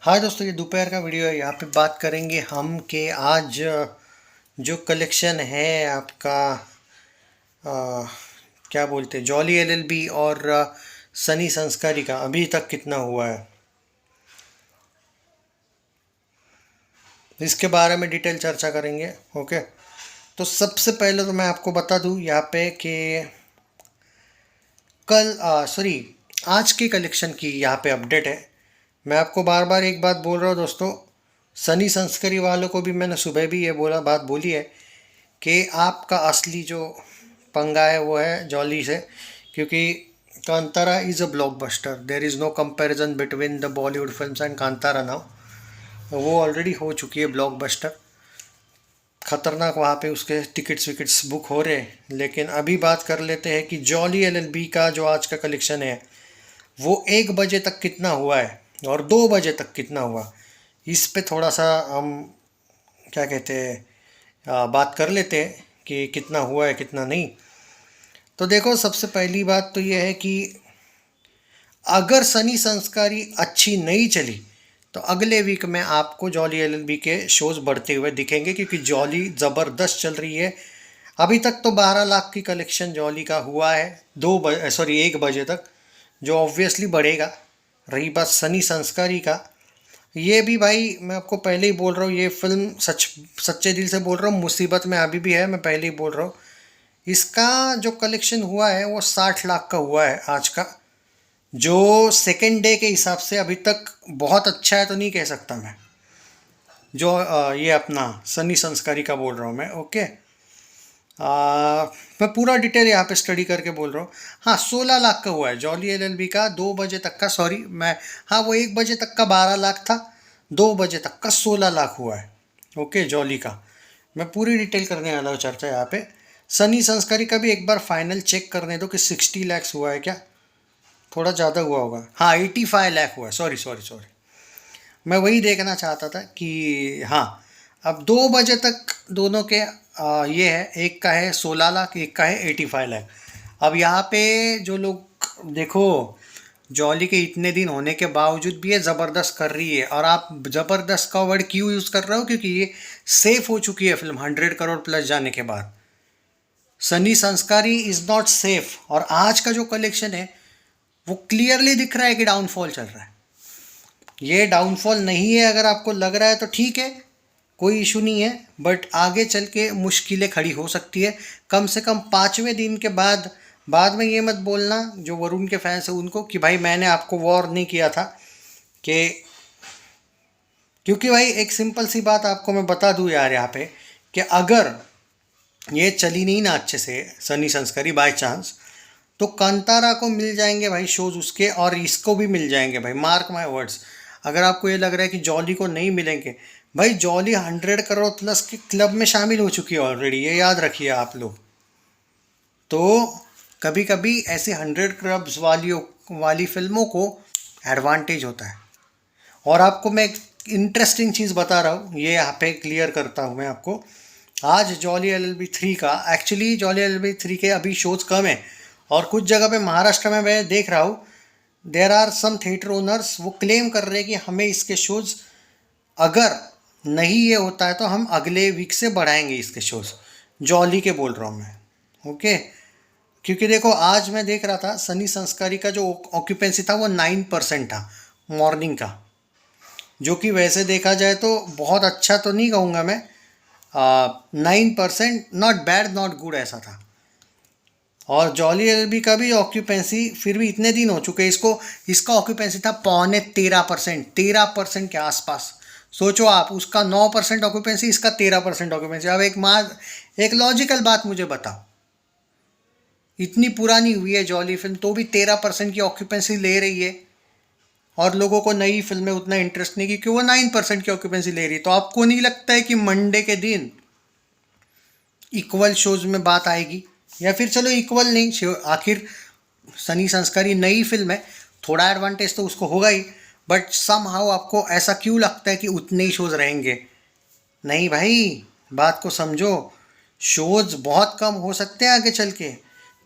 हाँ दोस्तों, ये दोपहर का वीडियो है। यहाँ पे बात करेंगे हम कि आज जो कलेक्शन है आपका अ, क्या बोलते हैं, जॉली एलएलबी और सनी संस्कारी का अभी तक कितना हुआ है, इसके बारे में डिटेल चर्चा करेंगे। ओके, तो सबसे पहले तो मैं आपको बता दूँ यहाँ पे कि कल सॉरी आज के कलेक्शन की यहाँ पे अपडेट है। मैं आपको बार बार एक बात बोल रहा हूँ दोस्तों, सनी संस्कारी वालों को भी मैंने सुबह भी ये बात बोली है कि आपका असली जो पंगा है वो है जॉली से, क्योंकि Kantara is a blockbuster. There is no comparison between the Bollywood films and Kantara now. वो ऑलरेडी हो चुकी है ब्लॉकबस्टर, खतरनाक। वहाँ पे उसके टिकट्स विकट्स बुक हो रहे हैं। लेकिन अभी बात कर लेते हैं कि जॉली एलएलबी का जो आज का कलेक्शन है वो 1 बजे तक कितना हुआ है और 2 बजे तक कितना हुआ, इस पे थोड़ा सा हम क्या कहते हैं बात कर लेते हैं कि कितना हुआ है कितना नहीं। तो देखो, सबसे पहली बात तो ये है कि अगर सनी संस्कारी अच्छी नहीं चली तो अगले वीक में आपको जॉली एलएलबी के शोज़ बढ़ते हुए दिखेंगे, क्योंकि जॉली ज़बरदस्त चल रही है। अभी तक तो 12 लाख की कलेक्शन जॉली का हुआ है 1 बजे तक, जो ऑब्वियसली बढ़ेगा। रही बात सनी संस्कारी का, ये भी भाई मैं आपको पहले ही बोल रहा हूँ, ये फिल्म सच्चे दिल से बोल रहा हूँ, मुसीबत में अभी भी है। मैं पहले ही बोल रहा हूँ, इसका जो कलेक्शन हुआ है वो 60 लाख का हुआ है आज का, जो सेकेंड डे के हिसाब से अभी तक बहुत अच्छा है तो नहीं कह सकता मैं। जो ये अपना सनी संस्कारी का बोल रहा हूँ मैं। ओके, मैं पूरा डिटेल यहाँ पे स्टडी करके बोल रहा हूँ। हाँ, 16 लाख का हुआ है जॉली एलएलबी का 2 बजे तक का। सॉरी मैं, हाँ वो 1 बजे तक का 12 लाख था, 2 बजे तक का 16 लाख हुआ है। ओके, जॉली का मैं पूरी डिटेल करने वाला हूँ चर्चा यहाँ पे। सनी संस्कारी का भी एक बार फाइनल चेक करने दो कि 60 लाख हुआ है क्या, थोड़ा ज़्यादा हुआ होगा। हाँ, 85 लाख हुआ है। सॉरी सॉरी सॉरी, मैं वही देखना चाहता था कि हाँ, अब 2 बजे तक दोनों के ये है, एक का है 16 लाख, एक का है 85 लाख। अब यहाँ पे जो लोग देखो, जॉली के इतने दिन होने के बावजूद भी ये ज़बरदस्त कर रही है। और आप ज़बरदस्त का वर्ड क्यों यूज़ कर रहे हो, क्योंकि ये सेफ हो चुकी है फिल्म 100 करोड़ प्लस जाने के बाद। सनी संस्कारी इज़ नॉट सेफ, और आज का जो कलेक्शन है वो क्लियरली दिख रहा है कि डाउनफॉल चल रहा है। ये डाउनफॉल नहीं है, अगर आपको लग रहा है तो ठीक है, कोई इशू नहीं है, बट आगे चल के मुश्किलें खड़ी हो सकती है। कम से कम 5वें दिन के बाद बाद में ये मत बोलना जो वरुण के फैंस हैं उनको कि भाई मैंने आपको वॉर नहीं किया था। कि क्योंकि भाई एक सिंपल सी बात आपको मैं बता दूं यार यहाँ पे, कि अगर ये चली नहीं ना अच्छे से सनी संस्कारी बाय चांस, तो कांतारा को मिल जाएंगे भाई शोज उसके, और इसको भी मिल जाएंगे भाई, मार्क माय वर्ड्स। अगर आपको ये लग रहा है कि जॉली को नहीं मिलेंगे, भाई जॉली 100 करोड़ प्लस के क्लब में शामिल हो चुकी है ऑलरेडी, ये याद रखिए आप लोग। तो कभी कभी ऐसे 100 क्रब्स वाली फिल्मों को एडवांटेज होता है। और आपको मैं एक इंटरेस्टिंग चीज़ बता रहा हूँ, ये यहाँ पे क्लियर करता हूँ मैं आपको। आज जॉली एलएलबी 3 का, एक्चुअली जॉली एलएलबी 3 के अभी शोज कम है, और कुछ जगह पे महाराष्ट्र में मैं देख रहा हूँ, there are some theatre owners वो क्लेम कर रहे हैं कि हमें इसके शोज, अगर नहीं ये होता है तो हम अगले वीक से बढ़ाएंगे इसके शोज। जॉली के बोल रहा हूँ मैं। ओके, क्योंकि देखो आज मैं देख रहा था सनी संस्कारी का जो ऑक्यूपेंसी था वो 9% था मॉर्निंग का, जो कि वैसे देखा जाए तो बहुत अच्छा तो नहीं कहूँगा मैं। 9% नॉट बैड नॉट गुड ऐसा था। और जॉली एलबी का भी ऑक्यूपेंसी फिर भी इतने दिन हो चुके हैं इसको, इसका ऑक्यूपेंसी था 13.25%, 13% के आसपास। सोचो आप, उसका 9% ऑक्यूपेंसी, इसका 13% ऑक्यूपेंसी। अब एक लॉजिकल बात मुझे बताओ, इतनी पुरानी हुई है जॉली फिल्म तो भी 13% की ऑक्यूपेंसी ले रही है, और लोगों को नई फिल्म में उतना इंटरेस्ट नहीं, क्योंकि वो 9% की ऑक्यूपेंसी ले रही है। तो आपको नहीं लगता है कि मंडे के दिन इक्वल शोज में बात आएगी? या फिर चलो इक्वल नहीं, आखिर सनी संस्कारी नई फिल्म है, थोड़ा एडवांटेज तो उसको होगा ही, बट सम हाउ आपको ऐसा क्यों लगता है कि उतने ही शोज रहेंगे? नहीं भाई, बात को समझो, शोज बहुत कम हो सकते हैं आगे चल के।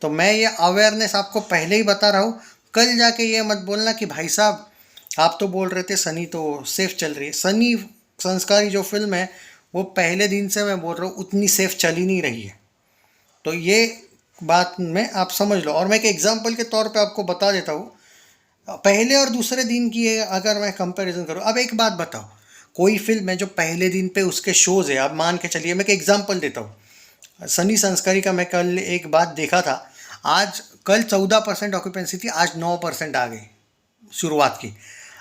तो मैं ये अवेयरनेस आपको पहले ही बता रहा हूँ, कल जाके ये मत बोलना कि भाई साहब आप तो बोल रहे थे सनी तो सेफ चल रही है। सनी संस्कारी जो फिल्म है वो पहले दिन से मैं बोल रहा हूँ उतनी सेफ चल ही नहीं रही है। तो ये बात में आप समझ लो। और मैं एक एग्जांपल के तौर पे आपको बता देता हूँ, पहले और दूसरे दिन की अगर मैं कंपैरिजन करूँ। अब एक बात बताओ, कोई फिल्म है जो पहले दिन पे उसके शोज़ है, अब मान के चलिए मैं एक एग्जांपल देता हूँ। सनी संस्कारी का मैं कल एक बात देखा था, आज कल 14% ऑक्यूपेंसी थी, आज 9% आ गई शुरुआत की।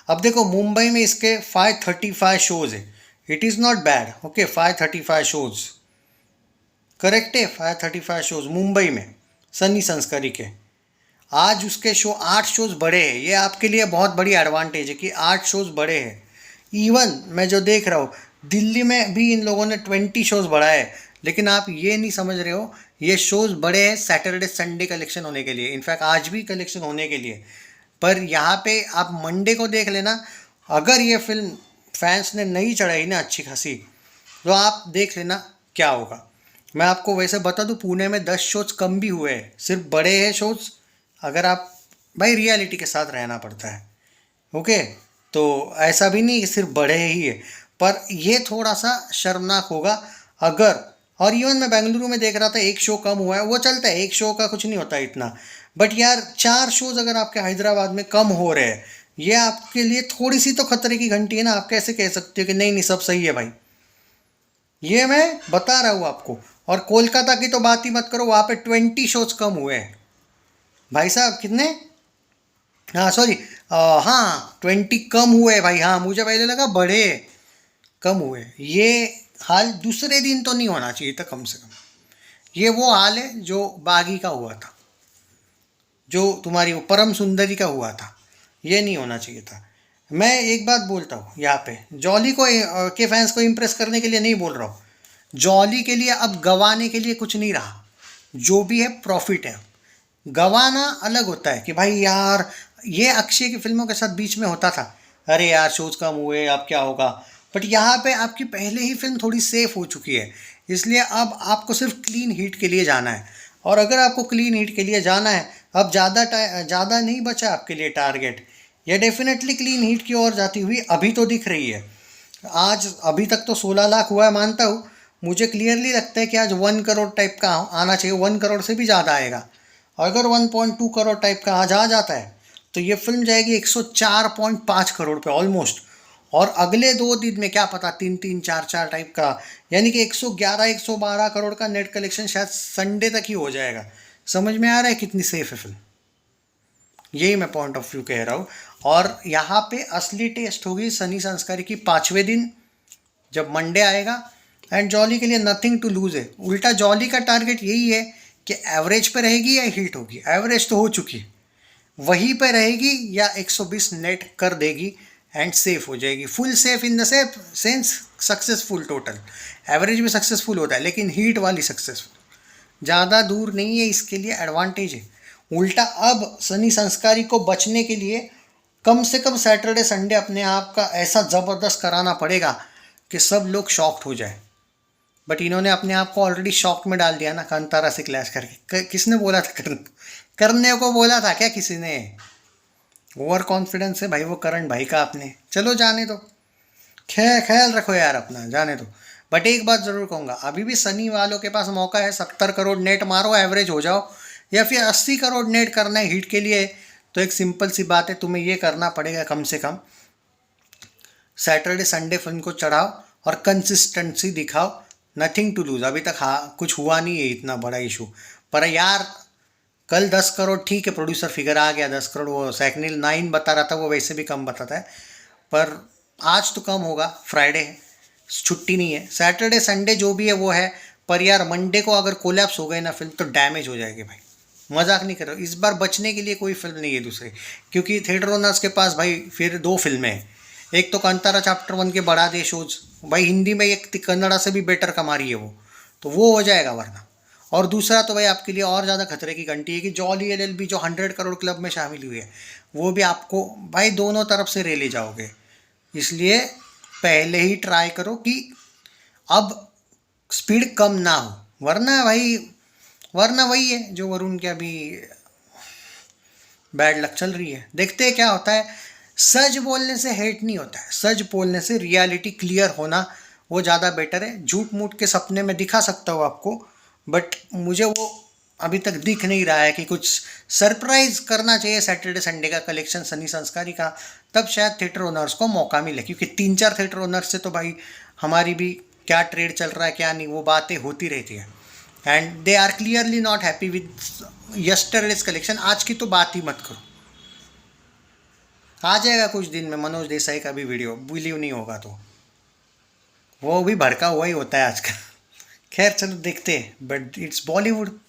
अब देखो मुंबई में इसके 535 शोज़ है, it is not bad, okay 535 shows correct है। 535 शोज़ मुंबई में सनी संस्कारी के। आज उसके शो 8 शोज़ बड़े हैं, ये आपके लिए बहुत बड़ी एडवांटेज है कि 8 शोज़ बड़े हैं। इवन मैं जो देख रहा हूँ दिल्ली में भी इन लोगों ने 20 शोज़ बढ़ाए हैं, लेकिन आप ये नहीं समझ रहे हो ये शोज़ बड़े हैं सैटरडे संडे कलेक्शन होने के लिए, इनफैक्ट आज भी कलेक्शन होने के लिए। पर यहाँ पे आप मंडे को देख लेना, अगर ये फिल्म फैंस ने नहीं चढ़ाई ना अच्छी खासी, तो आप देख लेना क्या होगा। मैं आपको वैसे बता दूं पुणे में 10 शोज़ कम भी हुए हैं, सिर्फ बड़े हैं शोज़। अगर आप भाई रियलिटी के साथ रहना पड़ता है, ओके, तो ऐसा भी नहीं कि सिर्फ बड़े ही है, पर ये थोड़ा सा शर्मनाक होगा अगर। और इवन मैं बेंगलुरु में देख रहा था एक शो कम हुआ है, वो चलता है, एक शो का कुछ नहीं होता इतना। बट यार 4 शोज़ अगर आपके हैदराबाद में कम हो रहे हैं, ये आपके लिए थोड़ी सी तो खतरे की घंटी है ना। आप कैसे कह सकते हो कि नहीं नहीं सब सही है भाई, ये मैं बता रहा हूँ आपको। और कोलकाता की तो बात ही मत करो, वहाँ पे 20 शोज़ कम हुए हैं भाई साहब। कितने, हाँ सॉरी, हाँ 20 कम हुए भाई। हाँ मुझे पहले लगा बड़े कम हुए। ये हाल दूसरे दिन तो नहीं होना चाहिए था कम से कम। ये वो हाल है जो बागी का हुआ था, जो तुम्हारी वो परम सुंदरी का हुआ था, ये नहीं होना चाहिए था। मैं एक बात बोलता हूँ यहाँ पे, जॉली को के फैंस को इम्प्रेस करने के लिए नहीं बोल रहा हूँ। जॉली के लिए अब गंवाने के लिए कुछ नहीं रहा, जो भी है प्रॉफिट है। गंवाना अलग होता है कि भाई यार, ये अक्षय की फिल्मों के साथ बीच में होता था, अरे यार शोज कम हुए अब क्या होगा। बट यहाँ पे आपकी पहले ही फिल्म थोड़ी सेफ हो चुकी है, इसलिए अब आपको सिर्फ क्लीन हीट के लिए जाना है। और अगर आपको क्लीन हीट के लिए जाना है, अब ज़्यादा नहीं बचा आपके लिए टारगेट। ये डेफिनेटली क्लीन हीट की ओर जाती हुई अभी तो दिख रही है। आज अभी तक तो 16 लाख हुआ है मानता हूँ, मुझे क्लियरली लगता है कि आज 1 करोड़ टाइप का आना चाहिए, 1 करोड़ से भी ज़्यादा आएगा। अगर 1.2 करोड़ टाइप का आज आ जाता है तो ये फिल्म जाएगी 104.5 करोड़ पे ऑलमोस्ट। और अगले 2 दिन में क्या पता 3-3, 4-4 टाइप का, यानी कि 111-112 करोड़ का नेट कलेक्शन शायद संडे तक ही हो जाएगा। समझ में आ रहा है कितनी सेफ है फिल्म, यही मैं पॉइंट ऑफ व्यू कह रहा हूँ। और यहाँ पे असली टेस्ट होगी सनी संस्कारी की 5वें दिन जब मंडे आएगा। एंड जॉली के लिए नथिंग टू लूज है, उल्टा जॉली का टारगेट यही है कि एवरेज पे रहेगी या हिट होगी। एवरेज तो हो चुकी है, वहीं पे रहेगी या 120 नेट कर देगी एंड सेफ हो जाएगी। Full safe in the safe sense successful. Total average में सक्सेसफुल होता है, लेकिन हीट वाली सक्सेसफुल ज़्यादा दूर नहीं है, इसके लिए एडवांटेज है। उल्टा अब सनी संस्कारी को बचने के लिए कम से कम सैटरडे संडे अपने आप का ऐसा ज़बरदस्त कराना पड़ेगा कि सब लोग शॉक्ड हो जाए। बट इन्होंने अपने आप को ऑलरेडी शॉक में डाल दिया ना कांतारा से क्लैश करके। किसने बोला था करने को बोला था क्या किसी ने? ओवर कॉन्फिडेंस है भाई वो करण भाई का आपने। चलो जाने दो, ख्याल रखो यार अपना, जाने दो। बट एक बात ज़रूर कहूँगा, अभी भी सनी वालों के पास मौका है, 70 करोड़ नेट मारो एवरेज हो जाओ, या फिर 80 करोड़ नेट करना है हिट के लिए। तो एक सिंपल सी बात है, तुम्हें ये करना पड़ेगा कम से कम सैटरडे संडे फिल्म को चढ़ाओ और कंसिस्टेंसी दिखाओ। Nothing to lose. अभी तक हाँ कुछ हुआ नहीं है इतना बड़ा इशू। पर यार कल 10 करोड़ ठीक है, प्रोड्यूसर फिगर आ गया 10 करोड़, वो सैकनिल 9 बता रहा था, वो वैसे भी कम बताता है। पर आज तो कम होगा, फ्राइडे है, छुट्टी नहीं है। सैटरडे संडे जो भी है वो है। पर यार मंडे को अगर कोलैप्स हो गए ना फिल्म तो डैमेज हो जाएगी भाई, मजाक नहीं कर रहा हूँ। इस बार बचने के लिए कोई फिल्म नहीं है दूसरी, क्योंकि थिएटर ओनर्स के पास भाई फिर 2 फिल्में हैं। एक तो कांतारा चैप्टर 1 के बढ़ा दे शोज, भाई हिंदी में एक कन्नड़ा से भी बेटर कमा रही है वो, तो वो हो जाएगा वरना। और दूसरा तो भाई आपके लिए और ज़्यादा खतरे की घंटी है कि जॉली LLB जो 100 करोड़ क्लब में शामिल हुई है, वो भी आपको भाई दोनों तरफ से ले जाओगे। इसलिए पहले ही ट्राई करो कि अब स्पीड कम ना हो, वरना वही है जो वरुण के अभी बैड लक चल रही है। देखते हैं क्या होता है। सच बोलने से हेट नहीं होता है, सच बोलने से रियलिटी क्लियर होना वो ज़्यादा बेटर है। झूठ मूठ के सपने में दिखा सकता हूँ आपको, बट मुझे वो अभी तक दिख नहीं रहा है कि कुछ सरप्राइज करना चाहिए सैटरडे संडे का कलेक्शन सनी संस्कारी का, तब शायद थिएटर ओनर्स को मौका मिले। क्योंकि 3-4 थिएटर ओनर्स से तो भाई हमारी भी क्या ट्रेड चल रहा है क्या नहीं वो बातें होती रहती है, and they are clearly not happy with yesterday's collection. आज की तो बात ही मत करो। आ जाएगा कुछ दिन में मनोज देसाई का भी वीडियो, बिलीव नहीं होगा तो। वो भी भड़का हुआ ही होता है आजकल। खैर चलो देखते हैं, बट इट्स बॉलीवुड।